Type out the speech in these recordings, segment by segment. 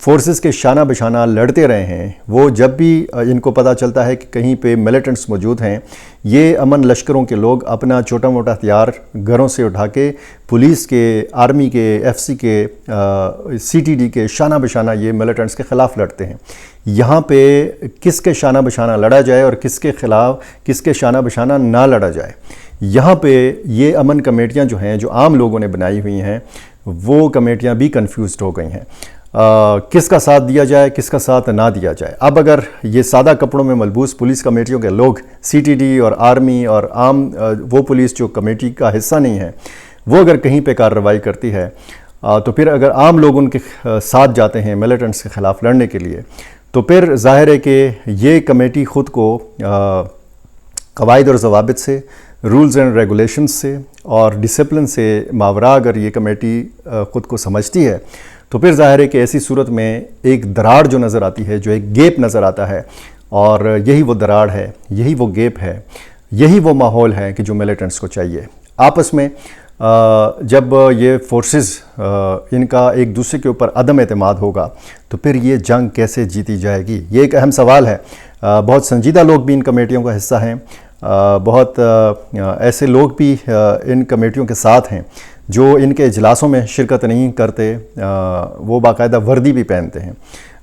Forces کے شانہ بشانہ لڑتے رہے ہیں، وہ جب بھی ان کو پتہ چلتا ہے کہ کہیں پہ ملیٹنٹس موجود ہیں، یہ امن لشکروں کے لوگ اپنا چھوٹا موٹا ہتھیار گھروں سے اٹھا کے پولیس کے، آرمی کے، ایف سی کے، سی ٹی ڈی کے شانہ بشانہ یہ ملیٹنٹس کے خلاف لڑتے ہیں۔ یہاں پہ کس کے شانہ بشانہ لڑا جائے اور کس کے خلاف، کس کے شانہ بشانہ نہ لڑا جائے، یہاں پہ یہ امن کمیٹیاں جو ہیں، جو عام لوگوں نے بنائی ہوئی ہیں، وہ کمیٹیاں بھی کنفیوزڈ ہو گئی ہیں۔ کس کا ساتھ دیا جائے، کس کا ساتھ نہ دیا جائے۔ اب اگر یہ سادہ کپڑوں میں ملبوس پولیس کمیٹیوں کے لوگ، سی ٹی ڈی اور آرمی اور عام وہ پولیس جو کمیٹی کا حصہ نہیں ہے، وہ اگر کہیں پہ کارروائی کرتی ہے، تو پھر اگر عام لوگ ان کے ساتھ جاتے ہیں ملیٹنٹس کے خلاف لڑنے کے لیے، تو پھر ظاہر ہے کہ یہ کمیٹی خود کو قواعد اور ضوابط سے، رولز اینڈ ریگولیشنز سے اور ڈسپلن سے ماورا اگر یہ کمیٹی خود کو سمجھتی ہے، تو پھر ظاہر ہے کہ ایسی صورت میں ایک دراڑ جو نظر آتی ہے، جو ایک گیپ نظر آتا ہے، اور یہی وہ دراڑ ہے، یہی وہ گیپ ہے، یہی وہ ماحول ہے کہ جو ملیٹنٹس کو چاہیے۔ آپس میں جب یہ فورسز ان کا ایک دوسرے کے اوپر عدم اعتماد ہوگا تو پھر یہ جنگ کیسے جیتی جائے گی؟ یہ ایک اہم سوال ہے۔ بہت سنجیدہ لوگ بھی ان کمیٹیوں کا حصہ ہیں، بہت ایسے لوگ بھی ان کمیٹیوں کے ساتھ ہیں جو ان کے اجلاسوں میں شرکت نہیں کرتے، وہ باقاعدہ وردی بھی پہنتے ہیں،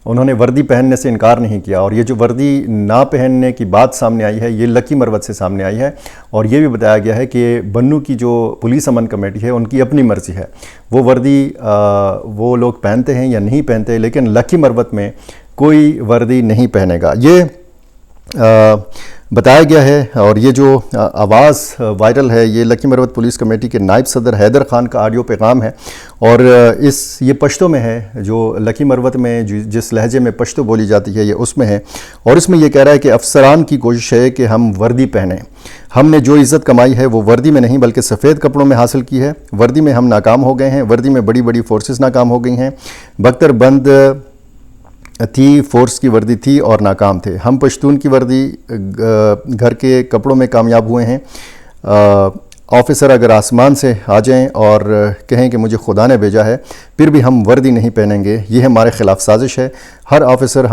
انہوں نے وردی پہننے سے انکار نہیں کیا، اور یہ جو وردی نہ پہننے کی بات سامنے آئی ہے یہ لکی مروت سے سامنے آئی ہے، اور یہ بھی بتایا گیا ہے کہ بنو کی جو پولیس امن کمیٹی ہے ان کی اپنی مرضی ہے، وہ وردی وہ لوگ پہنتے ہیں یا نہیں پہنتے، لیکن لکی مروت میں کوئی وردی نہیں پہنے گا، یہ بتایا گیا ہے۔ اور یہ جو آواز وائرل ہے یہ لکی مروت پولیس کمیٹی کے نائب صدر حیدر خان کا آڈیو پیغام ہے، اور یہ پشتو میں ہے، جو لکی مروت میں جس لہجے میں پشتو بولی جاتی ہے یہ اس میں ہے، اور اس میں یہ کہہ رہا ہے کہ افسران کی کوشش ہے کہ ہم وردی پہنیں، ہم نے جو عزت کمائی ہے وہ وردی میں نہیں بلکہ سفید کپڑوں میں حاصل کی ہے، وردی میں ہم ناکام ہو گئے ہیں، وردی میں بڑی بڑی فورسز ناکام ہو گئی ہیں، بختر بند تھی، فورس کی وردی تھی اور ناکام تھے، ہم پشتون کی وردی گھر کے کپڑوں میں کامیاب ہوئے ہیں۔ آفیسر اگر آسمان سے آ جائیں اور کہیں کہ مجھے خدا نے بھیجا ہے، پھر بھی ہم وردی نہیں پہنیں گے، یہ ہمارے خلاف سازش ہے، ہر آفیسر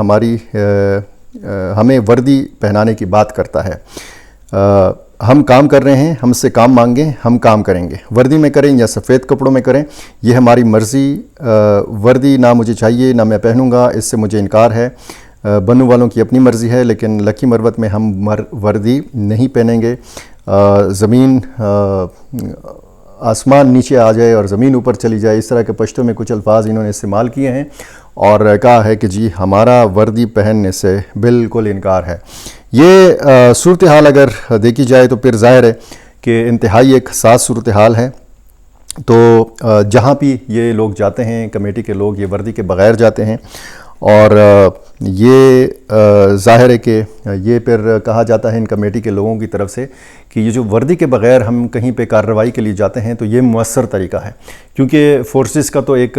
ہمیں وردی پہنانے کی بات کرتا ہے، ہم کام کر رہے ہیں، ہم سے کام مانگیں، ہم کام کریں گے، وردی میں کریں یا سفید کپڑوں میں کریں، یہ ہماری مرضی، وردی نہ مجھے چاہیے نہ میں پہنوں گا، اس سے مجھے انکار ہے، بنو والوں کی اپنی مرضی ہے، لیکن لکی مروت میں ہم وردی نہیں پہنیں گے، زمین آسمان نیچے آ جائے اور زمین اوپر چلی جائے، اس طرح کے پشتوں میں کچھ الفاظ انہوں نے استعمال کیے ہیں، اور کہا ہے کہ جی ہمارا وردی پہننے سے بالکل انکار ہے۔ یہ صورتحال اگر دیکھی جائے تو پھر ظاہر ہے کہ انتہائی ایک حساس صورتحال ہے، تو جہاں بھی یہ لوگ جاتے ہیں، کمیٹی کے لوگ یہ وردی کے بغیر جاتے ہیں، اور یہ ظاہر ہے کہ یہ پھر کہا جاتا ہے ان کمیٹی کے لوگوں کی طرف سے کہ یہ جو وردی کے بغیر ہم کہیں پہ کارروائی کے لیے جاتے ہیں تو یہ مؤثر طریقہ ہے، کیونکہ فورسز کا تو ایک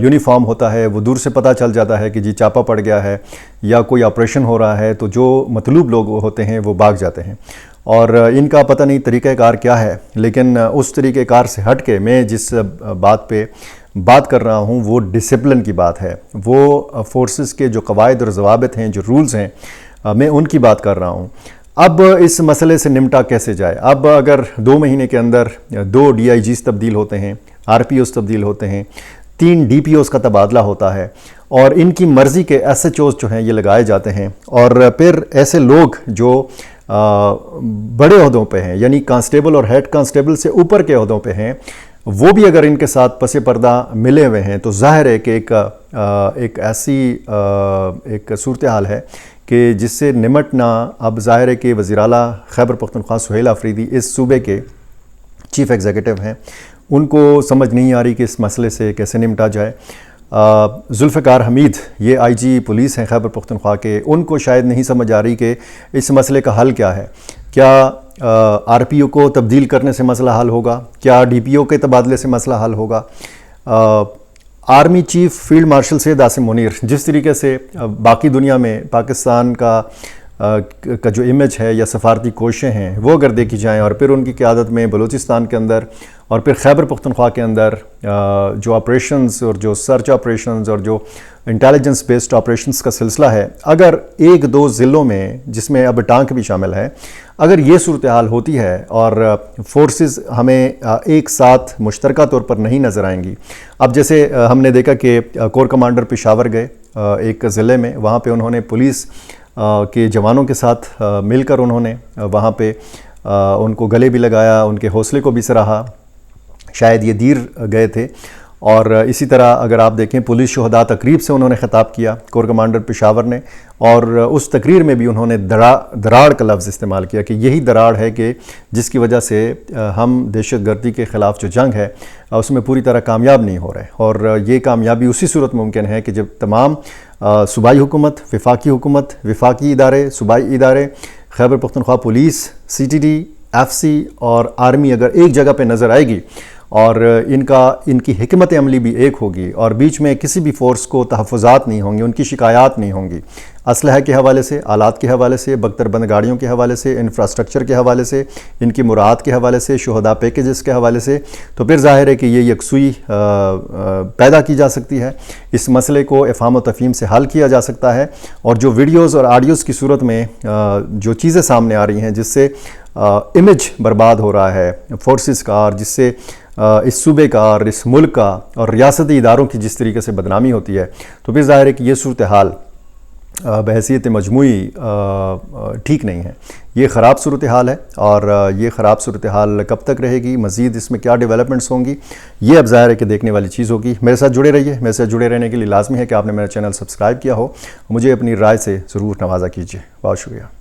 یونیفارم ہوتا ہے، وہ دور سے پتہ چل جاتا ہے کہ جی چاپا پڑ گیا ہے یا کوئی آپریشن ہو رہا ہے، تو جو مطلوب لوگ ہوتے ہیں وہ بھاگ جاتے ہیں، اور ان کا پتہ نہیں طریقہ کار کیا ہے، لیکن اس طریقہ کار سے ہٹ کے میں جس بات پہ بات کر رہا ہوں وہ ڈسپلن کی بات ہے، وہ فورسز کے جو قواعد اور ضوابط ہیں، جو رولز ہیں، میں ان کی بات کر رہا ہوں۔ اب اس مسئلے سے نمٹا کیسے جائے؟ اب اگر 2 مہینے کے اندر 2 ڈی آئی جیز تبدیل ہوتے ہیں، آر پی اوز تبدیل ہوتے ہیں، 3 ڈی پی اوز کا تبادلہ ہوتا ہے، اور ان کی مرضی کے ایس ایچ اوز جو ہیں یہ لگائے جاتے ہیں، اور پھر ایسے لوگ جو بڑے عہدوں پہ ہیں، یعنی کانسٹیبل اور ہیڈ کانسٹیبل سے اوپر کے عہدوں پہ ہیں، وہ بھی اگر ان کے ساتھ پس پردہ ملے ہوئے ہیں تو ظاہر ہے کہ ایک ایسی ایک صورتحال ہے کہ جس سے نمٹنا اب ظاہر ہے کہ وزیر اعلیٰ خیبر پختونخوا سہیل آفریدی اس صوبے کے چیف ایگزیکٹو ہیں، ان کو سمجھ نہیں آ رہی کہ اس مسئلے سے کیسے نمٹا جائے۔ ذوالفقار حمید یہ آئی جی پولیس ہیں خیبر پختونخوا کے، ان کو شاید نہیں سمجھ آ رہی کہ اس مسئلے کا حل کیا ہے، کیا آر پی او کو تبدیل کرنے سے مسئلہ حل ہوگا، کیا ڈی پی او کے تبادلے سے مسئلہ حل ہوگا؟ Army chief field marshal Syed Asim Munir جس طریقے سے باقی دنیا میں پاکستان کا کا جو امیج ہے یا سفارتی کوششیں ہیں وہ اگر دیکھی جائیں، اور پھر ان کی قیادت میں بلوچستان کے اندر اور پھر خیبر پختونخوا کے اندر جو آپریشنز اور جو سرچ آپریشنز اور جو انٹیلیجنس بیسڈ آپریشنز کا سلسلہ ہے، اگر ایک دو ضلعوں میں جس میں اب ٹانک بھی شامل ہے، اگر یہ صورتحال ہوتی ہے اور فورسز ہمیں ایک ساتھ مشترکہ طور پر نہیں نظر آئیں گی، اب جیسے ہم نے دیکھا کہ کور کمانڈر پشاور گئے ایک ضلع میں، وہاں پہ انہوں نے پولیس کے جوانوں کے ساتھ مل کر انہوں نے وہاں پہ ان کو گلے بھی لگایا، ان کے حوصلے کو بھی سراہا، شاید یہ دیر گئے تھے۔ اور اسی طرح اگر آپ دیکھیں پولیس شہداء تقریب سے انہوں نے خطاب کیا کور کمانڈر پشاور نے، اور اس تقریر میں بھی انہوں نے دراڑ کا لفظ استعمال کیا کہ یہی دراڑ ہے کہ جس کی وجہ سے ہم دہشت گردی کے خلاف جو جنگ ہے اس میں پوری طرح کامیاب نہیں ہو رہے، اور یہ کامیابی اسی صورت ممکن ہے کہ جب تمام صوبائی حکومت، وفاقی حکومت، وفاقی ادارے، صوبائی ادارے، Khyber Pakhtunkhwa police, C T D, F C اور آرمی اگر ایک جگہ پہ نظر آئے گی اور ان کی حکمت عملی بھی ایک ہوگی، اور بیچ میں کسی بھی فورس کو تحفظات نہیں ہوں گے، ان کی شکایات نہیں ہوں گی، اسلحہ کے حوالے سے، آلات کے حوالے سے، بختر بند گاڑیوں کے حوالے سے، انفراسٹرکچر کے حوالے سے، ان کی مراعات کے حوالے سے، شہداء پیکیجز کے حوالے سے، تو پھر ظاہر ہے کہ یہ یکسوئی پیدا کی جا سکتی ہے، اس مسئلے کو افہام و تفہیم سے حل کیا جا سکتا ہے، اور جو ویڈیوز اور آڈیوز کی صورت میں جو چیزیں سامنے آ رہی ہیں جس سے امیج برباد ہو رہا ہے فورسز کا، اور جس سے اس صوبے کا اور اس ملک کا اور ریاستی اداروں کی جس طریقے سے بدنامی ہوتی ہے، تو پھر ظاہر ہے کہ یہ صورتحال بحیثیت مجموعی ٹھیک نہیں ہے، یہ خراب صورتحال ہے، اور یہ خراب صورتحال کب تک رہے گی، مزید اس میں کیا ڈیولپمنٹس ہوں گی، یہ اب ظاہر ہے کہ دیکھنے والی چیز ہوگی۔ میرے ساتھ جڑے رہیے، میرے ساتھ جڑے رہنے کے لیے لازمی ہے کہ آپ نے میرا چینل سبسکرائب کیا ہو، مجھے اپنی رائے سے ضرور نوازا کیجیے۔ بہت شکریہ۔